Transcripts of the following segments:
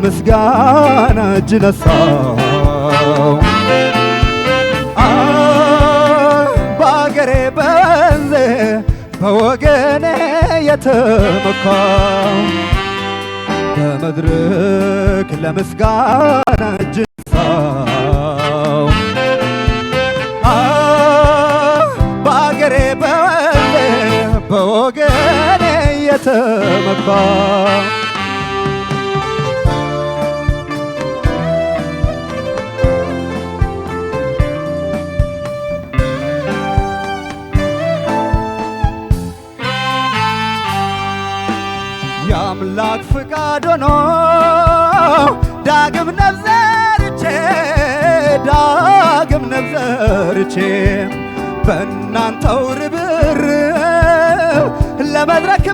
ለምስጋና እጅ ነሳው በአገሬ በወንዜ በወገኔ የተመካው በመድረክ ለምስጋና እጅ ነሳው በአገሬ በወንዜ በወገኔ የተመካው የአምላክ ፍቃድ ሆኖ ዳግም ነብዘርቼ በእናንተው ርብርብ ለመድረክ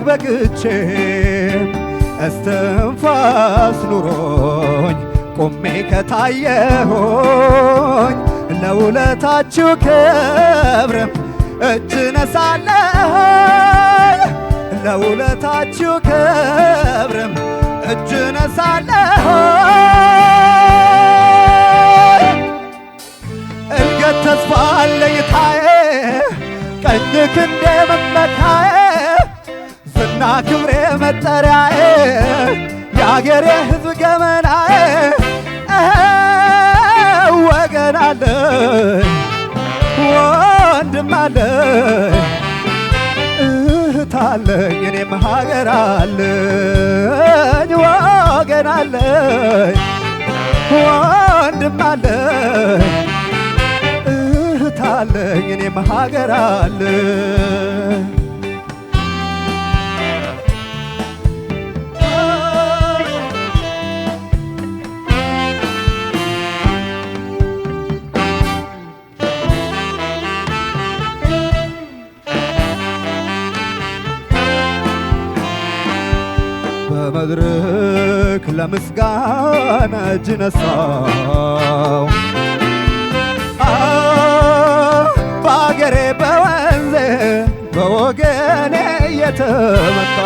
በቅቼ እስትንፋስ ኑሮኝ ቆሜ ከታየሆኝ ለውለታችሁ ክብርም እጅ ነሳለሁ ለውለታችሁ ክብርም እጅ ነሳለሁ እድገት ተስፋ ለይታዬ ቀኝ ክንዴ መመካዬ ዝና ክብሬ መጠሪያዬ የአገሬ ሕዝብ ገመናዬ ወገን አለኝ ወንድም አለኝ እህት አለኝ እኔም ሀገር አለኝ ወገን አለኝ ወንድም አለኝ እህት አለኝ እኔም ሀገር አለኝ በመድረክ ለምስጋና እጅ ነሳው በአገሬ በወንዜ በወገኔ የተመካ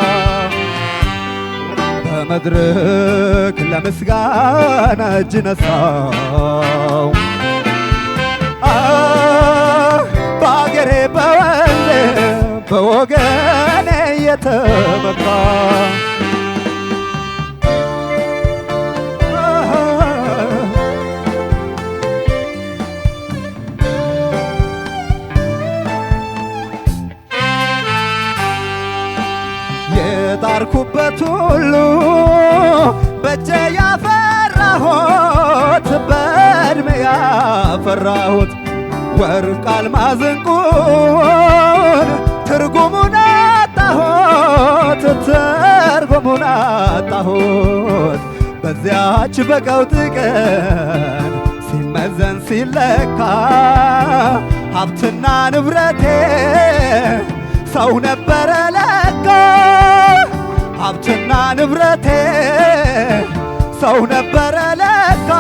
በመድረክ ለምስጋና እጅ ነሳው በአገሬ በወንዜ በወገኔ የተመካ የጣርኩበት ሁሉ በእጄ ያፈራሁት በዕድሜ ያፈራሁት ወርቅ አልማዝ ዕንቁን ትርጉሙን አጣሁት በዚያች በቀውጢ ቀን ሲመዘን ሲለካ ሀብትና ንብረቴ ሰው ነበረ ለካ ሀብትና ንብረቴ ሰው ነበረ ለካ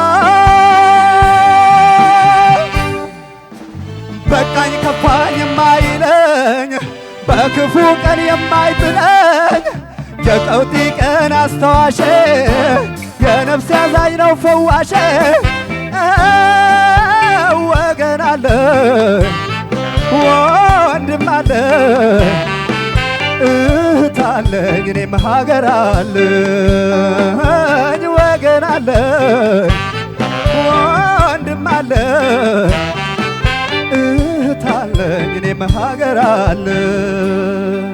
በቃኝ ከፋኝ የማይለኝ በክፉ ቀን የማይጥለኝ የቀውጢ ቀን አስተዋሼ የነፍሴ አዛኝ ነው ፈዋሼ ወገን አለኝ ወንድም አለኝ እህት አለኝ እኔም ሀገር አለኝ ወገን አለኝ ወንድም አለኝ እህት አለኝ እኔም ሀገር አለኝ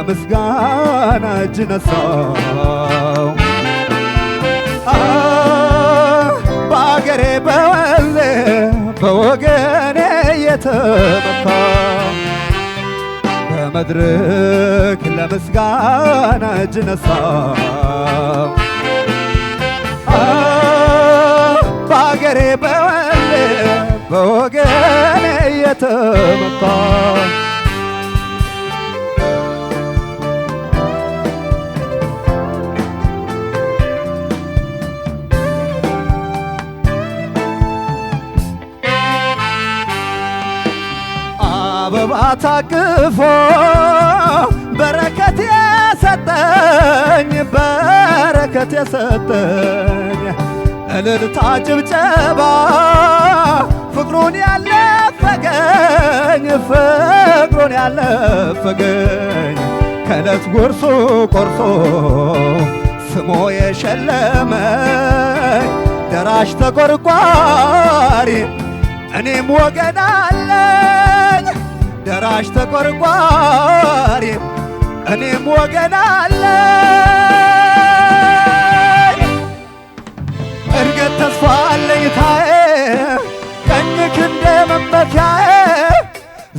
ለምስጋና እጅ ነሳው በአገሬ በወሌ በወገኔ የተመካ በመድረክ ለምስጋና እጅ ነሳው በአገሬ በወሌ በወገኔ የተመካ አበባ ታቅፎ በረከት የሰጠኝ በረከት የሰጠኝ እልልታ ጭብጨባ ፍቅሩን ያለፈገኝ ፍቅሩን ያለፈገኝ ከዕለት ጉርሱ ቆርሶ ስሞ የሸለመኝ ደራሽ ተቆርቋሪ እኔም ወገን አለኝ ደራሽ ተቆርቋሪ እኔም ወገን አለኝ እርገት ተስፋ አለኝታዬ ቀኝ ክንዴ መመኪያዬ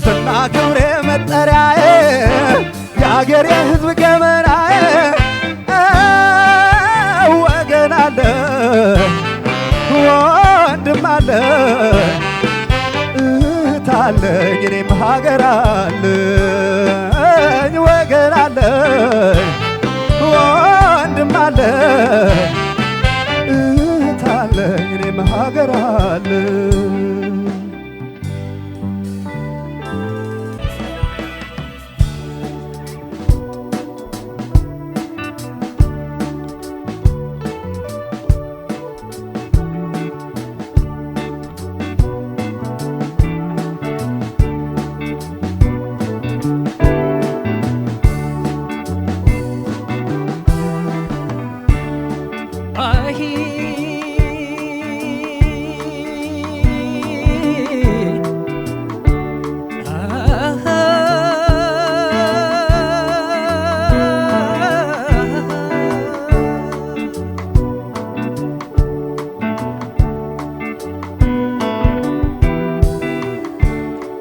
ዝና ክብሬ መጠሪያዬ የአገሬ ሕዝብ ገመናዬ ወገን አለ ወንድም አለ እህት አለኝ እኔም ሀገር አለኝ ወገን አለኝ ወንድም አለ እህት አለኝ እኔም ሀገር አለኝ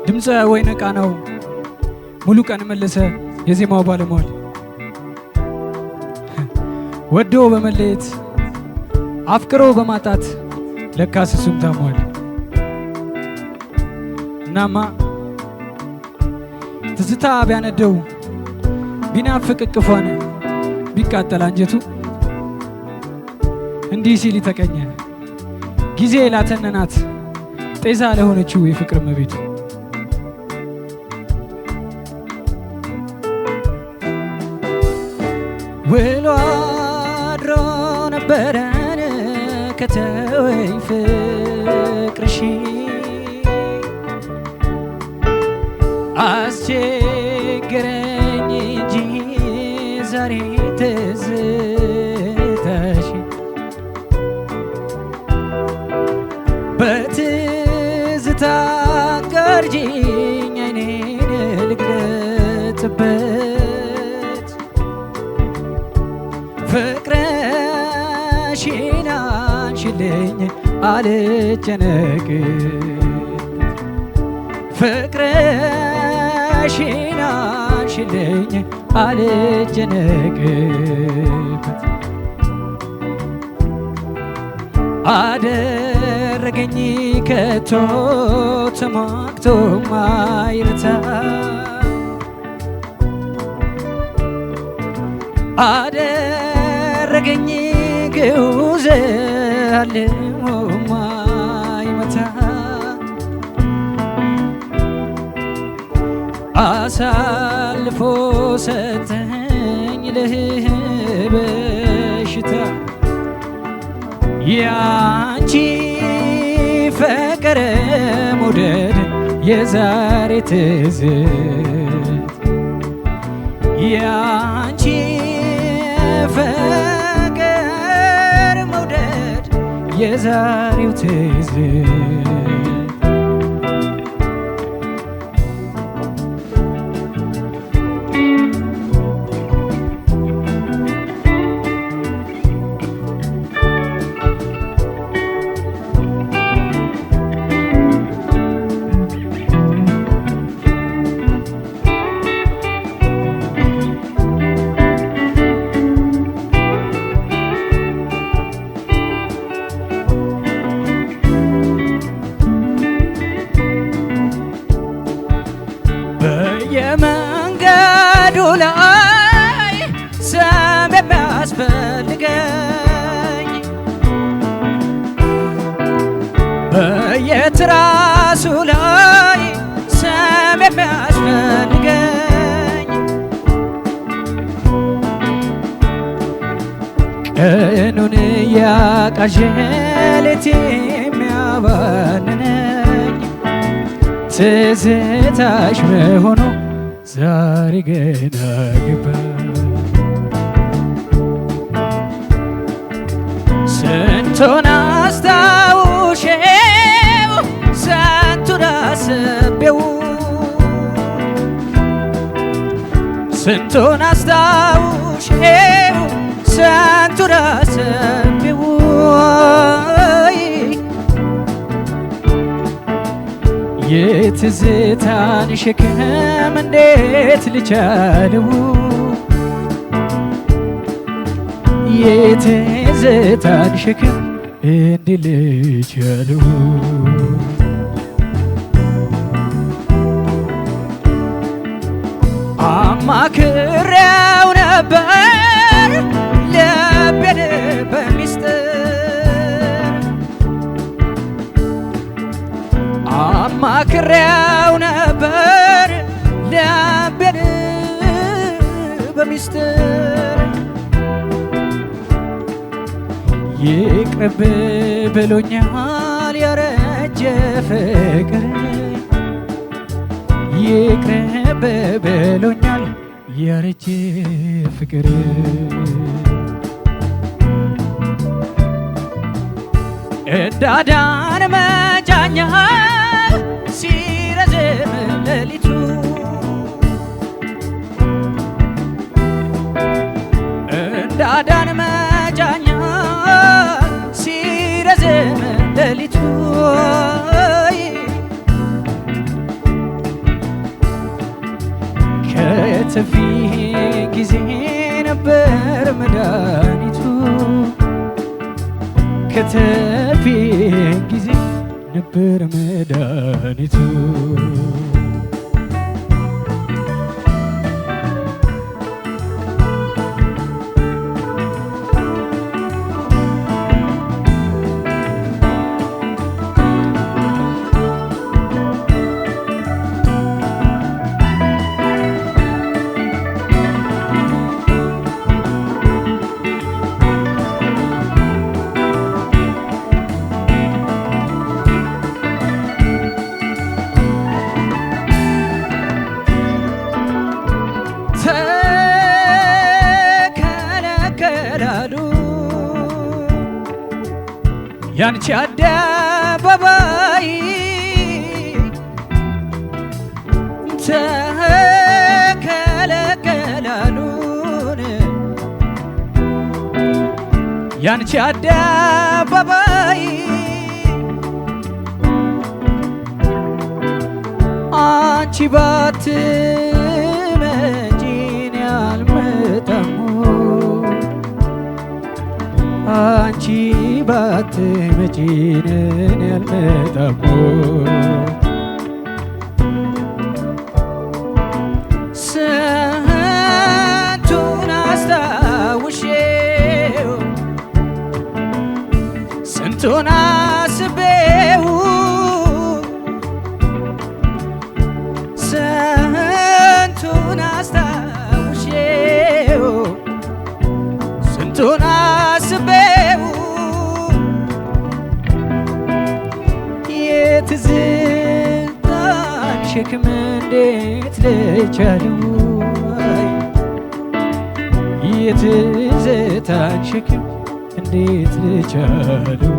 ድምፀ ወይነ ቃናው ሙሉ ቀን መለሰ የዜማው ባለሟል ወዶ በመለየት አፍቅሮ በማጣት ለካስ እሱም ታሟል። እናማ ትዝታ ቢያነደው ቢናፍቅ እቅፏን ቢቃጠል አንጀቱ እንዲህ ሲል ተቀኘ ጊዜ ላተነናት ጤዛ ለሆነችው የፍቅር መቤቱ ውሎ አድሮ ነበረን ከተወኝ ፍቅርሽ አስቸገረኝ እንጂ ዛሬ ትዝታሽ በትዝታ ጋርጂኝ አይኔን ልግለጥበት ፍቅርሽን አንሺልኝ አልጨነቅ ፍቅርሽን አንሺልኝ አልጨነቅበት አደረገኝ ከቶ ተሟግቶ ማይረታ አደረገኝ ግዑዝ አልሞ ማይመታ አሳልፎ ሰጠኝ ለበሽታ ያንቺ ፍቅር መውደድ የዛሬ ትዝት ያንቺ ፍቅር መውደድ የዛሬው ትዝት ቀኑን ያቃዠ ሌት የሚያባንነኝ ትዝታሽ መሆኑ ዛሬ ገና ገባኝ። ስንቱን አስታውሼው ስንቱን አስቤው ስንቱን አስታውሼው ስንቱን አስቤው የትዝታን ሸክም እንዴት ልቻለው የትዝታን ሸክም እንዴት ልቻለው አማክሬው ነበር ልቤን በሚስጥር አማክሬው ነበር ልቤን በሚስጥር ይቅርብ ብሎኛል ያረጀ ፍቅር ይቅርብ ብሎኛል ያረጀ ፍቅር እንዳዳን መጫኛ ሲረዝም ሌሊቱ እንዳዳን መጫኛ ሲረዝም ሌሊቱ ከተፊ ጊዜ ነበር መድኃኒቱ ከተፊ ጊዜ ነበር መድኃኒቱ ተከለከላሉ ያንቺ አደባባይ ተከለከላሉን ያንቺ አደባባይ አንቺ ባትመጪን ያልመጣም አንቺ ባትመጪን ያልመጣም ስንቱን አስታውሼው ስንቱን አስቤው ስንቱን አስታውሼው ስንቱን አስቤው የትዝታን ሸክም እንዴት ልቻለው የትዝታን ሸክም እንዴት ልቻለው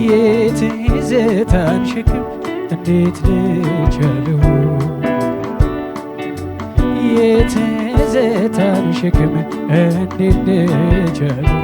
የትዝታን ሸክም እንዴት ልቻለው የትዝታን ሸክም እንዴት ልቻለው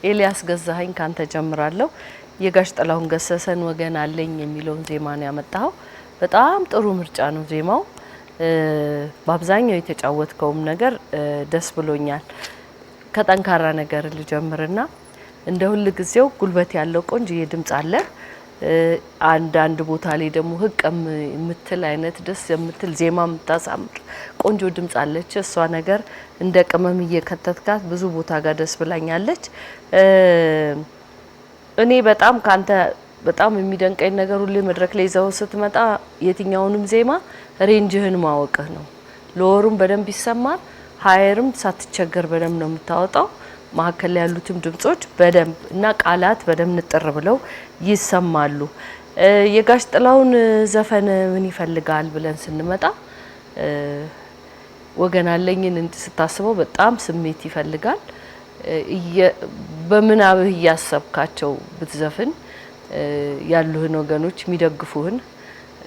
ኤልያስ ገዛኸኝ ካንተ ጀምራለሁ። የጋሽ ጥላሁን ገሰሰን ወገን አለኝ የሚለውን ዜማ ነው ያመጣው። በጣም ጥሩ ምርጫ ነው ዜማው። በአብዛኛው የተጫወትከውም ነገር ደስ ብሎኛል። ከጠንካራ ነገር ልጀምርና እንደ ሁሉ ጊዜው ጉልበት ያለው ቆንጆ ድምጽ አለ። አንድ ቦታ ላይ ደግሞ ህቅም የምትል አይነት ደስ የምትል ዜማ የምታሳምር ቆንጆ ድምጽ አለች። እሷ ነገር እንደ ቅመም እየከተትካት ብዙ ቦታ ጋር ደስ ብላኛለች። እኔ በጣም ካንተ በጣም የሚደንቀኝ ነገር ሁሉ መድረክ ላይ ይዘው ስትመጣ የትኛውንም ዜማ ሬንጅህን ማወቅህ ነው። ሎወሩም በደንብ ይሰማል፣ ሃየርም ሳትቸገር በደንብ ነው የምታወጣው። ማከለ ያሉትም ድምጾች በደንብ እና ቃላት በደንብ ንጥር ብለው ይሰማሉ። የጋሽ ጥላሁን ዘፈን ምን ይፈልጋል ብለን ስንመጣ ወገን አለኝን ስታስበው በጣም ስሜት ይፈልጋል። በምናብህ እያሰብካቸው ብትዘፍን ያሉህን ወገኖች የሚደግፉህን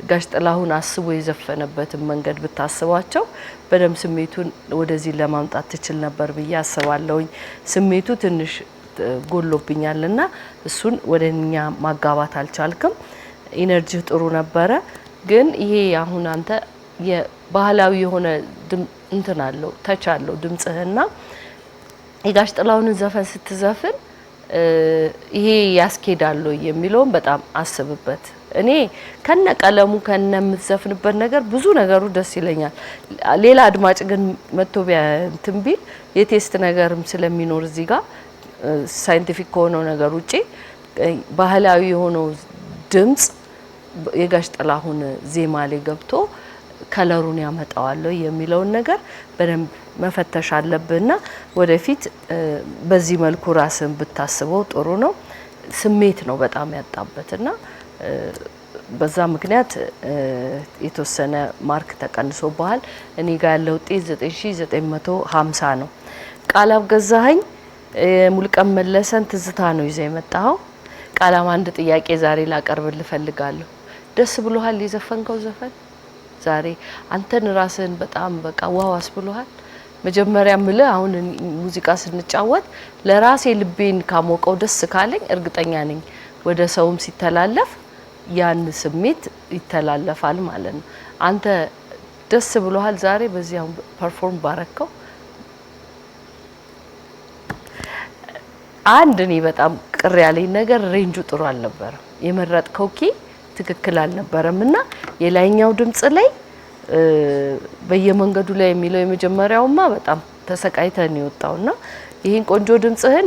ጋሽ ጥላሁን አስቦ የዘፈነበትን መንገድ ብታስባቸው በደም ስሜቱን ወደዚህ ለማምጣት ትችል ነበር ብዬ አስባለሁኝ። ስሜቱ ትንሽ ጎሎብኛልና እሱን ወደኛ ማጋባት አልቻልክም። ኢነርጂ ጥሩ ነበረ፣ ግን ይሄ አሁን አንተ የባህላዊ የሆነ እንትን አለው ተቻለው ድምጽህና የጋሽ ጥላሁንን ዘፈን ስትዘፍን ይሄ ያስኬዳል የሚለውን በጣም አስብበት። እኔ ከነ ቀለሙ ከነ የምትዘፍንበት ነገር ብዙ ነገሩ ደስ ይለኛል። ሌላ አድማጭ ግን መጥቶ እንትን ቢል የቴስት ነገርም ስለሚኖር እዚህ ጋር ሳይንቲፊክ ከሆነው ነገር ውጪ ባህላዊ የሆነው ድምጽ የጋሽ ጥላሁን ዜማ ላይ ገብቶ ከለሩን ያመጣዋል የሚለውን ነገር በደንብ መፈተሽ አለብህና ወደፊት በዚህ መልኩ ራስን ብታስበው ጥሩ ነው። ስሜት ነው በጣም ያጣበትና በዛ ምክንያት የተወሰነ ማርክ ተቀንሶብሃል። እኔ ጋር ያለው ውጤት 9950 ነው። ቃላብ ገዛኸኝ ሙልቀን መለሰን ትዝታ ነው ይዘህ የመጣው። ቃላም አንድ ጥያቄ ዛሬ ላቀርብልህ ፈልጋለሁ። ደስ ብሎሃል የዘፈንከው ዘፈን? ዛሬ አንተን ራስን በጣም በቃ ዋዋስ ብሎሃል? መጀመሪያ ምለ አሁን ሙዚቃ ስንጫወት ለራሴ ልቤን ካሞቀው ደስ ካለኝ እርግጠኛ ነኝ ወደ ሰውም ሲተላለፍ ያን ስሜት ይተላለፋል ማለት ነው። አንተ ደስ ብሎሃል ዛሬ በዚያው ፐርፎርም ባረከው? አንድ እኔ በጣም ቅር ያለኝ ነገር ሬንጁ ጥሩ አልነበረም። የመረጥከው ኪ ትክክል አልነበረምና የላይኛው ድምጽ ላይ በየመንገዱ ላይ የሚለው የመጀመሪያውማ በጣም ተሰቃይተን ይወጣውና ይሄን ቆንጆ ድምጽህን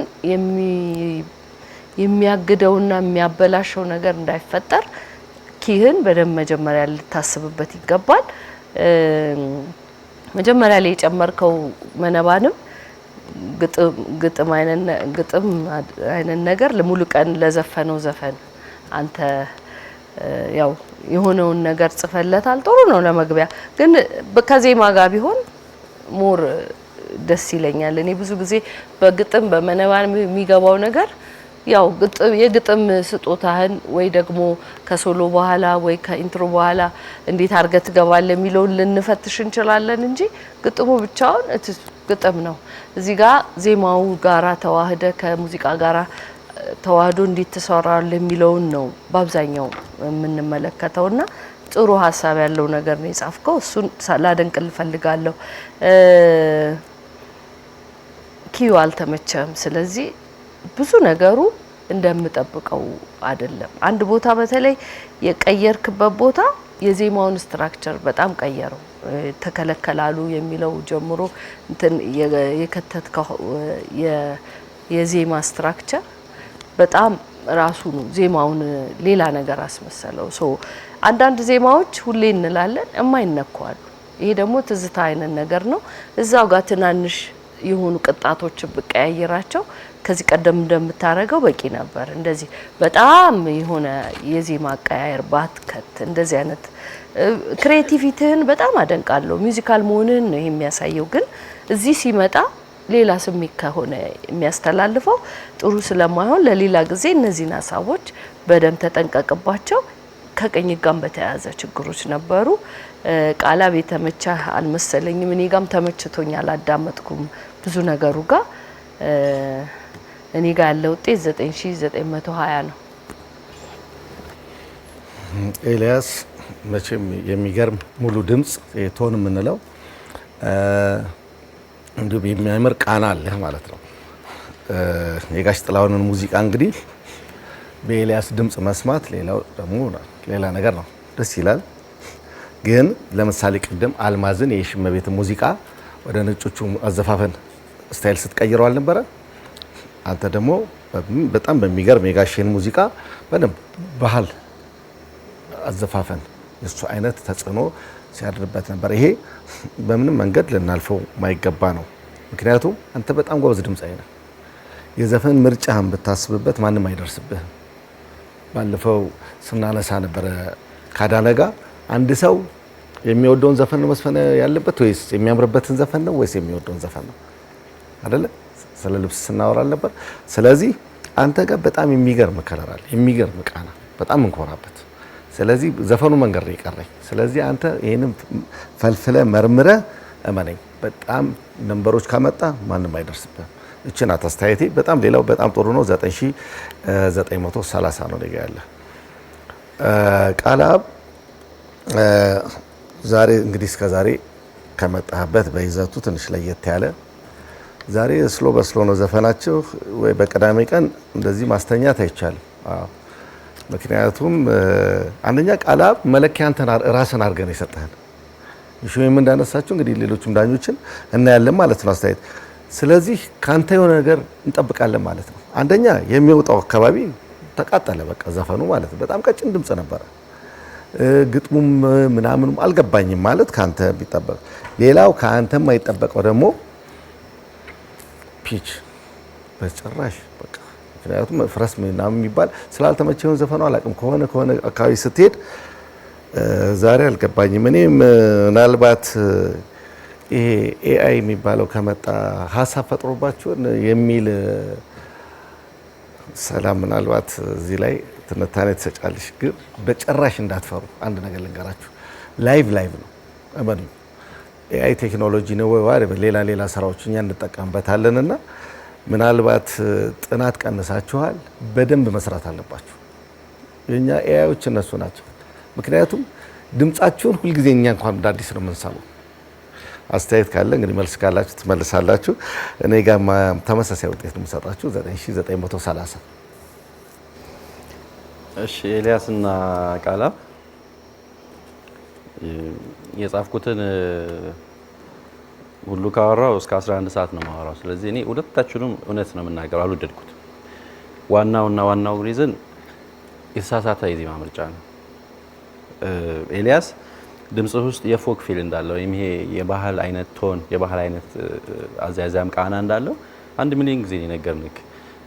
የሚያግደውና የሚያበላሸው ነገር እንዳይፈጠር ኪህን በደንብ መጀመሪያ ልታስብበት ይገባል። መጀመሪያ ላይ የጨመርከው መነባንም ግጥም አይነት ነገር ለሙሉ ቀን ለዘፈነው ዘፈን አንተ ያው የሆነውን ነገር ጽፈለታል። ጥሩ ነው ለመግቢያ፣ ግን ከዜማ ጋር ቢሆን ሞር ደስ ይለኛል። እኔ ብዙ ጊዜ በግጥም በመነባን የሚገባው ነገር ያው የግጥም ስጦታህን ወይ ደግሞ ከሶሎ በኋላ ወይ ከኢንትሮ በኋላ እንዴት አድርገህ ትገባለህ የሚለውን ልንፈትሽ እንችላለን እንጂ ግጥሙ ብቻውን ግጥም ነው። እዚህ ጋር ዜማው ጋራ ተዋህደ ከሙዚቃ ጋራ ተዋህዶ እንዴት ተሰራል የሚለውን ነው በአብዛኛው የምንመለከተውና ጥሩ ሀሳብ ያለው ነገር ነው የጻፍከው። እሱን ላደንቅልህ ፈልጋለሁ። ኪዩ አልተመቸም። ስለዚህ ብዙ ነገሩ እንደምጠብቀው አይደለም። አንድ ቦታ በተለይ የቀየርክበት ቦታ የዜማውን ስትራክቸር በጣም ቀየረው። ተከለከላሉ የሚለው ጀምሮ እንትን የከተትከው የዜማ ስትራክቸር በጣም ራሱ ነው ዜማውን ሌላ ነገር አስመሰለው። አንዳንድ ዜማዎች ሁሌ እንላለን የማይነካሉ። ይሄ ደግሞ ትዝታ አይነት ነገር ነው። እዛው ጋር ትናንሽ የሆኑ ቅጣቶች ብቀያየራቸው ከዚህ ቀደም እንደምታረገው በቂ ነበር። እንደዚህ በጣም የሆነ የዜማ አቀያየር ባትከት እንደዚህ አይነት ክሬቲቪቲህን በጣም አደንቃለሁ። ሚውዚካል መሆንህን ነው የሚያሳየው። ግን እዚህ ሲመጣ ሌላ ስሜት ከሆነ የሚያስተላልፈው ጥሩ ስለማይሆን ለሌላ ጊዜ እነዚህን ሀሳቦች በደንብ ተጠንቀቅባቸው። ከቀኝ ጋም በተያያዘ ችግሮች ነበሩ። ቃላብ የተመቻ አልመሰለኝም። እኔ ጋም ተመችቶኛል። አዳመጥኩም ብዙ ነገሩ ጋር እኔ ጋር ያለው ውጤት 9920 ነው። ኤልያስ መቼም የሚገርም ሙሉ ድምጽ ቶን የምንለው እንዲሁም የሚያምር ቃና አለ ማለት ነው። የጋሽ ጥላሁንን ሙዚቃ እንግዲህ በኤልያስ ድምጽ መስማት ሌላው ደግሞ ሌላ ነገር ነው፣ ደስ ይላል። ግን ለምሳሌ ቅድም አልማዝን የሽመቤት ሙዚቃ ወደ ነጮቹ አዘፋፈን ስታይል ስትቀይረው አልነበረ? አንተ ደግሞ በጣም በሚገርም የጋሽን ሙዚቃ በደንብ ባህል አዘፋፈን የሱ አይነት ተጽዕኖ ሲያድርበት ነበር። ይሄ በምንም መንገድ ልናልፈው ማይገባ ነው። ምክንያቱም አንተ በጣም ጎበዝ ድምጻዊ ነህ። የዘፈን ምርጫህን ብታስብበት ማንም አይደርስብህም። ባለፈው ስናነሳ ነበረ ካዳነጋ አንድ ሰው የሚወደውን ዘፈን ነው መስፈን ያለበት ወይስ የሚያምርበትን ዘፈን ነው ወይስ የሚወደውን ዘፈን ነው አይደለ? ስለ ልብስ ስናወራ ነበር። ስለዚህ አንተ ጋር በጣም የሚገርም ከለራል፣ የሚገርም ቃና፣ በጣም እንኮራበት። ስለዚህ ዘፈኑ መንገድ ነው የቀረኝ። ስለዚህ አንተ ይሄንን ፈልፍለ መርምረ እመነኝ፣ በጣም ነምበሮች ካመጣ ማንም አይደርስብህም። እቺ ናት አስተያየቴ። በጣም ሌላው በጣም ጥሩ ነው። 9930 ነው ነገ ያለ ቃላብ። ዛሬ እንግዲህ እስከ ዛሬ ከመጣህበት በይዘቱ ትንሽ ለየት ያለ ዛሬ ስሎ በስሎ ነው ዘፈናችሁ። ወይ በቀዳሜ ቀን እንደዚህ ማስተኛት አይቻልም። አዎ ምክንያቱም አንደኛ ቃላብ መለኪያ አንተ ራስን አድርገን የሰጠህን ይሽም እንዳነሳችሁ እንግዲህ ሌሎችም ዳኞችን እናያለን ማለት ነው አስተያየት። ስለዚህ ካንተ የሆነ ነገር እንጠብቃለን ማለት ነው። አንደኛ የሚወጣው አካባቢ ተቃጠለ በቃ ዘፈኑ ማለት ነው። በጣም ቀጭን ድምጽ ነበረ። ግጥሙም ምናምንም አልገባኝም ማለት ካንተ ቢጠበቅ። ሌላው ካንተ የማይጠበቀው ደግሞ ፒች በጭራሽ በቃ ምክንያቱም ፍረስ ምናምን የሚባል ስላልተመቸኝ ዘፈኑ አላውቅም። ከሆነ አካባቢ ስትሄድ ዛሬ አልገባኝም። እኔ ምናልባት ይሄ ኤአይ የሚባለው ከመጣ ሀሳብ ፈጥሮባችሁን የሚል ሰላም ምናልባት እዚህ ላይ ትንታኔ ትሰጫለሽ። ግን በጭራሽ እንዳትፈሩ። አንድ ነገር ልንገራችሁ፣ ላይቭ ነው እመኑ። ኤአይ ቴክኖሎጂ ነው ወይ ሌላ ስራዎች እኛ እንጠቀምበታለንና ምናልባት ጥናት ቀንሳችኋል። በደንብ መስራት አለባችሁ። የኛ ኤአይዎች እነሱ ናቸው። ምክንያቱም ድምጻችሁን ሁልጊዜ እኛ እንኳን እንዳዲስ ነው የምንሰማው። አስተያየት ካለ እንግዲህ መልስ ካላችሁ ትመልሳላችሁ። እኔ ጋር ተመሳሳይ ውጤት ነው የምሰጣችሁ 9930። እሺ ኤልያስና ቃላብ የጻፍኩትን ሁሉ ካወራው እስከ 11 ሰዓት ነው የማወራው። ስለዚህ እኔ ሁለታችሁንም እውነት ነው የምናገረው፣ አልወደድኩትም። ዋናው ሪዝን የተሳሳተ የዜማ ምርጫ ነው። ኤልያስ ድምጽ ውስጥ የፎክ ፊል እንዳለው ወይም ይሄ የባህል አይነት ቶን የባህል አይነት አዛያዛም ቃና እንዳለው 1 ሚሊዮን ጊዜ ነገርንክ።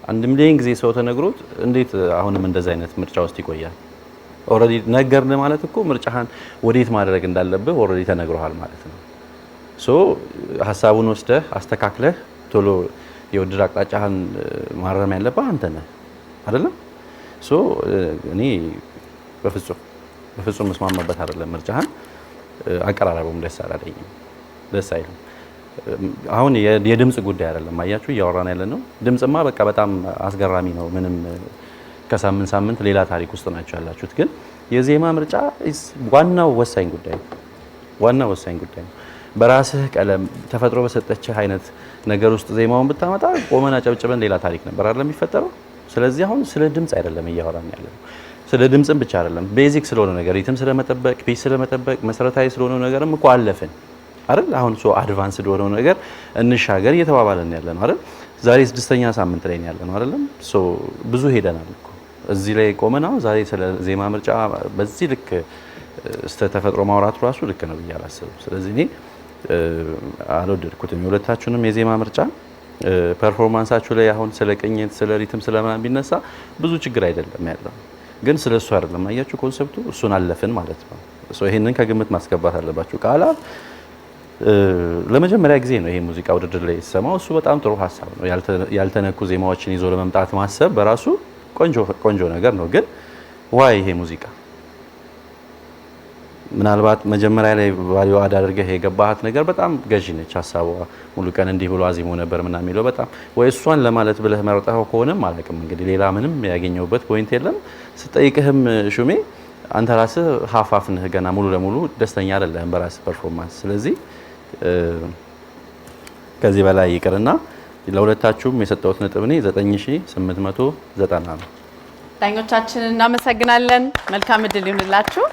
1 ሚሊዮን ጊዜ ሰው ተነግሮት እንዴት አሁንም እንደዛ አይነት ምርጫ ውስጥ ይቆያል? ኦሬዲ ነገርን ማለት እኮ ምርጫህን ወዴት ማድረግ እንዳለብህ ኦሬዲ ተነግሮሃል ማለት ነው። ሶ ሐሳቡን ወስደህ አስተካክለህ ቶሎ የውድድር አቅጣጫህን ማረም ያለብህ አንተ ነህ አይደለም? ሶ እኔ በፍጹም መስማማበት አይደለም ምርጫህን። አቀራረቡም ደስ አላለኝም፣ ደስ አይልም። አሁን የድምጽ ጉዳይ አይደለም። አያችሁ እያወራን ያለ ነው። ድምጽማ በቃ በጣም አስገራሚ ነው። ምንም ከሳምንት ሌላ ታሪክ ውስጥ ናቸው ያላችሁት። ግን የዜማ ምርጫ ዋናው ወሳኝ ጉዳይ ነው። በራስህ ቀለም ተፈጥሮ በሰጠችህ አይነት ነገር ውስጥ ዜማውን ብታመጣ ቆመና ጨብጭበን ሌላ ታሪክ ነበር አይደለም የሚፈጠረው። ስለዚህ አሁን ስለ ድምጽ አይደለም እያወራን ያለ ነው። ስለ ድምጽም ብቻ አይደለም፣ ቤዚክ ስለሆነ ነገር ሪትም ስለመጠበቅ፣ ፒች ስለመጠበቅ መሰረታዊ ስለሆነ ነገርም እኮ አለፍን አይደል? አሁን አድቫንስድ ሆነው ነገር እንሻገር እየተባባለን ያለ ነው አይደል? ዛሬ 6ኛ ሳምንት ላይ ያለ ነው አይደለም? ብዙ ሄደናል እኮ እዚህ ላይ ቆመናው። ዛሬ ስለ ዜማ ምርጫ በዚህ ልክ ተፈጥሮ ማውራቱ ራሱ ልክ ነው ብዬ አላስብም። ስለዚህ እኔ አልወደድኩትም የሁለታችሁንም የዜማ ምርጫ። ፐርፎርማንሳችሁ ላይ አሁን ስለ ቅኝት ስለ ሪትም ስለማን ቢነሳ ብዙ ችግር አይደለም ያለው፣ ግን ስለሱ አይደለም። አያችሁ ኮንሰፕቱ እሱን አለፍን ማለት ነው። ይሄንን ከግምት ማስገባት አለባችሁ። ቃላብ ለመጀመሪያ ጊዜ ነው ይሄ ሙዚቃ ውድድር ላይ ሲሰማው። እሱ በጣም ጥሩ ሀሳብ ነው። ያልተነኩ ዜማዎችን ይዞ ለመምጣት ማሰብ በራሱ ቆንጆ ነገር ነው። ግን ዋይ ይሄ ሙዚቃ ምናልባት መጀመሪያ ላይ ቫልዩ አድ አድርገህ የገባሃት ነገር በጣም ገዢ ነች። ሀሳቧ ሙሉ ቀን እንዲህ ብሎ አዚሞ ነበር ምናምን የሚለው በጣም ወይ እሷን ለማለት ብለህ መርጠኸው ከሆነም አላውቅም። እንግዲህ ሌላ ምንም ያገኘውበት ፖይንት የለም። ስጠይቅህም ሹሜ አንተ ራስህ ሀፋፍ ነህ፣ ገና ሙሉ ለሙሉ ደስተኛ አይደለህም በራስህ ፐርፎርማንስ። ስለዚህ ከዚህ በላይ ይቅርና ለሁለታችሁም የሰጠሁት ነጥብ እኔ 9890 ነው። ዳኞቻችንን እናመሰግናለን። መልካም እድል ይሁንላችሁ።